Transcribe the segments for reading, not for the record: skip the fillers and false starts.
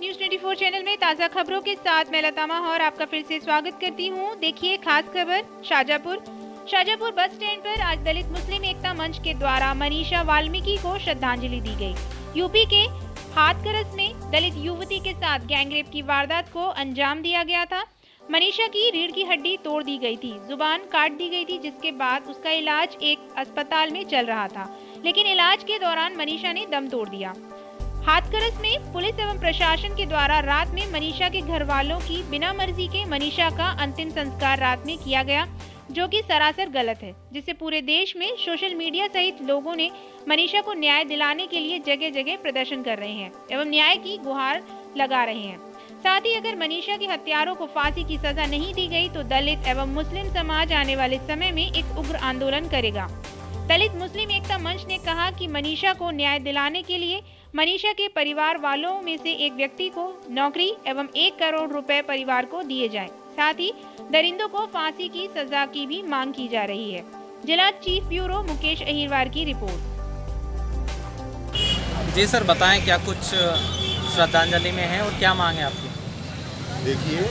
News 24 channel में ताज़ा खबरों के साथ मैं लता माहौर आपका फिर से स्वागत करती हूं। देखिए खास खबर। शाजापुर बस स्टैंड पर आज दलित मुस्लिम एकता मंच के द्वारा मनीषा वाल्मीकि को श्रद्धांजलि दी गई। यूपी के हाथरस में दलित युवती के साथ गैंगरेप की वारदात को अंजाम दिया गया था। मनीषा की रीढ़ की हड्डी तोड़ दी गई थी, जुबान काट दी गई थी, जिसके बाद उसका इलाज एक अस्पताल में चल रहा था, लेकिन इलाज के दौरान मनीषा ने दम तोड़ दिया। हाथरस में पुलिस एवं प्रशासन के द्वारा रात में मनीषा के घर वालों की बिना मर्जी के मनीषा का अंतिम संस्कार रात में किया गया, जो कि सरासर गलत है, जिससे पूरे देश में सोशल मीडिया सहित लोगों ने मनीषा को न्याय दिलाने के लिए जगह जगह प्रदर्शन कर रहे हैं एवं न्याय की गुहार लगा रहे हैं। साथ ही अगर मनीषा के हत्यारों को फांसी की सजा नहीं दी गई तो दलित एवं मुस्लिम समाज आने वाले समय में एक उग्र आंदोलन करेगा। दलित मुस्लिम एकता मंच ने कहा कि मनीषा को न्याय दिलाने के लिए मनीषा के परिवार वालों में से एक व्यक्ति को नौकरी एवं 1 करोड़ रुपए परिवार को दिए जाएं। साथ ही दरिंदों को फांसी की सजा की भी मांग की जा रही है। जिला चीफ ब्यूरो मुकेश अहिरवार की रिपोर्ट। जी सर, बताएं क्या कुछ श्रद्धांजलि में है और क्या मांग है आपकी? देखिए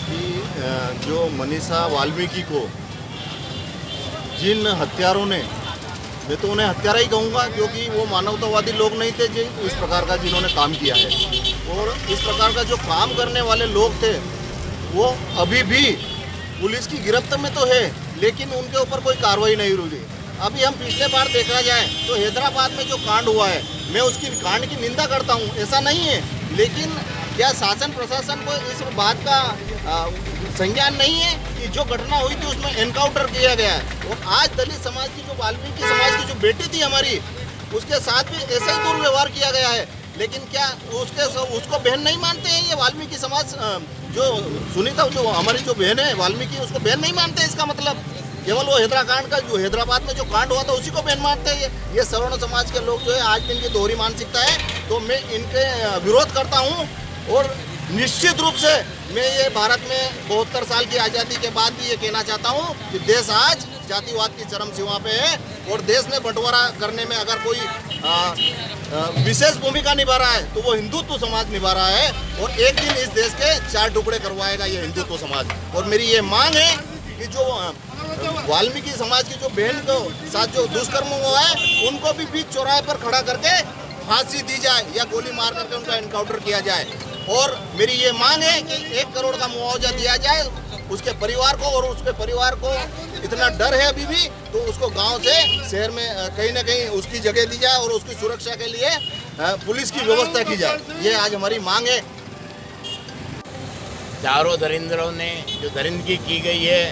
कि जो मनीषा वाल्मीकि को जिन हत्यारों ने, मैं तो उन्हें हत्यारा ही कहूँगा क्योंकि वो मानवतावादी लोग नहीं थे जो इस प्रकार का जिन्होंने काम किया है, और इस प्रकार का जो काम करने वाले लोग थे वो अभी भी पुलिस की गिरफ्त में तो है, लेकिन उनके ऊपर कोई कार्रवाई नहीं हुई। अभी हम पिछले बार देखा जाए तो हैदराबाद में जो कांड हुआ है, मैं उसकी कांड की निंदा करता हूँ, ऐसा नहीं है, लेकिन क्या शासन प्रशासन को इस बात का संज्ञान नहीं है कि जो घटना हुई थी उसमें एनकाउंटर किया गया है, और आज दलित समाज की जो वाल्मीकि समाज की जो बेटी थी हमारी, उसके साथ भी ऐसा ही दुर्व्यवहार किया गया है। लेकिन क्या उसको बहन नहीं मानते हैं ये वाल्मीकि समाज? जो सुनीता, जो हमारी जो बहन है वाल्मीकि, उसको बहन नहीं मानते? इसका मतलब केवल वो हैदराकांड का, जो हैदराबाद में जो कांड हुआ था उसी को बहन मानते हैं। ये सवर्ण समाज के लोग जो है आज दिन की दोहरी मानसिकता है, तो मैं इनके विरोध करता हूँ। और निश्चित रूप से मैं ये भारत में 72 साल की आज़ादी के बाद भी ये कहना चाहता हूँ कि देश आज जातिवाद की चरम सीमा पे है, और देश ने बंटवारा करने में अगर कोई विशेष भूमिका निभा रहा है तो वो हिंदुत्व समाज निभा रहा है, और एक दिन इस देश के 4 टुकड़े करवाएगा ये हिंदुत्व समाज। और मेरी ये मांग है कि जो वाल्मीकि समाज की जो बहन को साथ जो दुष्कर्म हुआ है, उनको भी बीच चौराहे पर खड़ा करके फांसी दी जाए या गोली मार करके उनका एनकाउंटर किया जाए। और मेरी ये मांग है कि 1 करोड़ का मुआवजा दिया जाए उसके परिवार को, और उसके परिवार को इतना डर है अभी भी, तो उसको गांव से शहर में कहीं ना कहीं उसकी जगह दी जाए और उसकी सुरक्षा के लिए पुलिस की व्यवस्था की जाए। ये आज हमारी मांग है। चारों दरिंदरों ने जो दरिंदगी की गई है,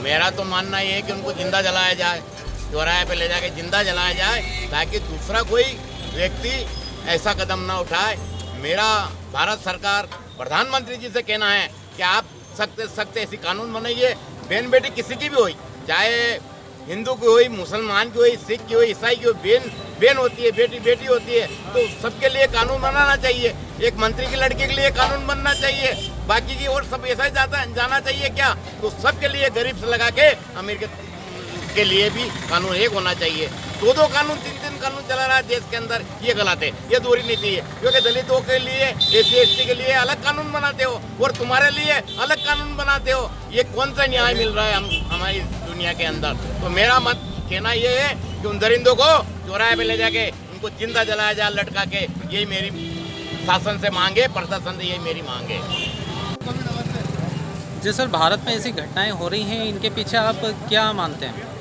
मेरा तो मानना ये है कि उनको जिंदा जलाया जाए, चौराहे पे ले जाके जिंदा जलाया जाए, ताकि दूसरा कोई व्यक्ति ऐसा कदम ना उठाए। मेरा भारत सरकार प्रधानमंत्री जी से कहना है कि आप सख्त ऐसी कानून बनाइए, बहन बेटी किसी की भी हो, चाहे हिंदू की हुई, मुसलमान की हुई, सिख की हुई, ईसाई की हुई, बहन होती है, बेटी होती है, तो सबके लिए कानून बनाना चाहिए। एक मंत्री की लड़की के लिए कानून बनना चाहिए, बाकी की और सब ऐसा ही जाना चाहिए क्या? तो सबके लिए गरीब से लगा के अमीर के लिए भी कानून एक होना चाहिए। 2 कानून 3 कानून चला रहा है देश के अंदर, ये गलत है, ये दोहरी नीति है। क्योंकि दलितों के लिए, SC/ST के लिए अलग कानून बनाते हो और तुम्हारे लिए अलग कानून बनाते हो, ये कौन सा न्याय मिल रहा है हमारी दुनिया के अंदर? तो मेरा मत कहना ये है कि उन दरिंदों को चौराहे पे ले जाके उनको जिंदा जलाया जाए लटका के। यही मेरी शासन से मांग है, प्रशासन से यही मेरी मांग है। जी सर, भारत में ऐसी घटनाएं हो रही हैं, इनके पीछे आप क्या मानते हैं?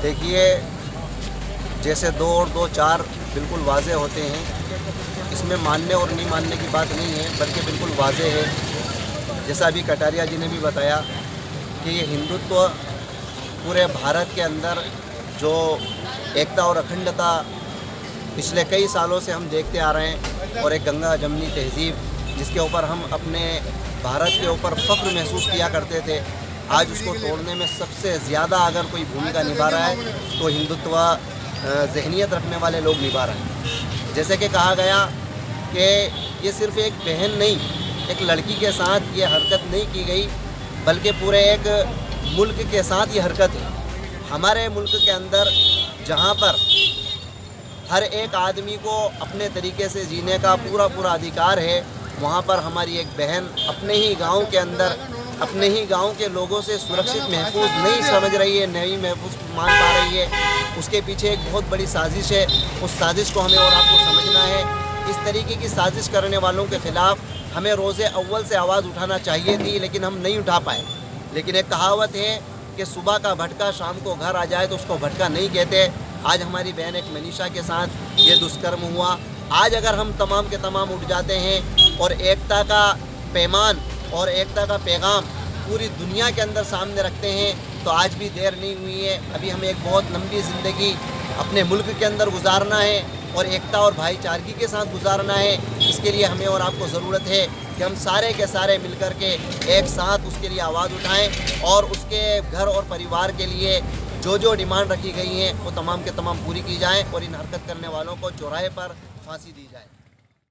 देखिए, जैसे 2 और 2 4 बिल्कुल वाज़े होते हैं, इसमें मानने और नहीं मानने की बात नहीं है, बल्कि बिल्कुल वाज़े है। जैसा अभी कटारिया जी ने भी बताया कि ये हिंदुत्व पूरे भारत के अंदर जो एकता और अखंडता पिछले कई सालों से हम देखते आ रहे हैं, और एक गंगा जमनी तहज़ीब जिसके ऊपर हम अपने भारत के ऊपर फ़ख्र महसूस किया करते थे, आज उसको तोड़ने में सबसे ज़्यादा अगर कोई भूमिका निभा रहा है तो हिंदुत्व ज़हनियत रखने वाले लोग निभा रहे हैं। जैसे कि कहा गया कि ये सिर्फ़ एक बहन नहीं, एक लड़की के साथ ये हरकत नहीं की गई, बल्कि पूरे एक मुल्क के साथ ये हरकत है। हमारे मुल्क के अंदर जहाँ पर हर एक आदमी को अपने तरीके से जीने का पूरा अधिकार है। वहाँ पर हमारी एक बहन अपने ही गांव के अंदर अपने ही गांव के लोगों से सुरक्षित महफूज नहीं समझ रही है, नहीं महफूज मान पा रही है। उसके पीछे एक बहुत बड़ी साजिश है। उस साजिश को हमें और आपको समझना है। इस तरीके की साजिश करने वालों के ख़िलाफ़ हमें रोज़े अव्वल से आवाज़ उठाना चाहिए थी, लेकिन हम नहीं उठा पाए। लेकिन एक कहावत है कि सुबह का भटका शाम को घर आ जाए तो उसको भटका नहीं कहते। आज हमारी बहन एक मनीषा के साथ ये दुष्कर्म हुआ। आज अगर हम तमाम के तमाम उठ जाते हैं और एकता का पैमान और एकता का पैगाम पूरी दुनिया के अंदर सामने रखते हैं तो आज भी देर नहीं हुई है। अभी हमें एक बहुत लंबी ज़िंदगी अपने मुल्क के अंदर गुजारना है और एकता और भाईचारगी के साथ गुजारना है। इसके लिए हमें और आपको ज़रूरत है कि हम सारे के सारे मिलकर के एक साथ उसके लिए आवाज़ उठाएं और उसके घर और परिवार के लिए जो डिमांड रखी गई हैं वो तमाम के तमाम पूरी की जाएं और इन हरकत करने वालों को चौराहे पर फांसी दी जाए।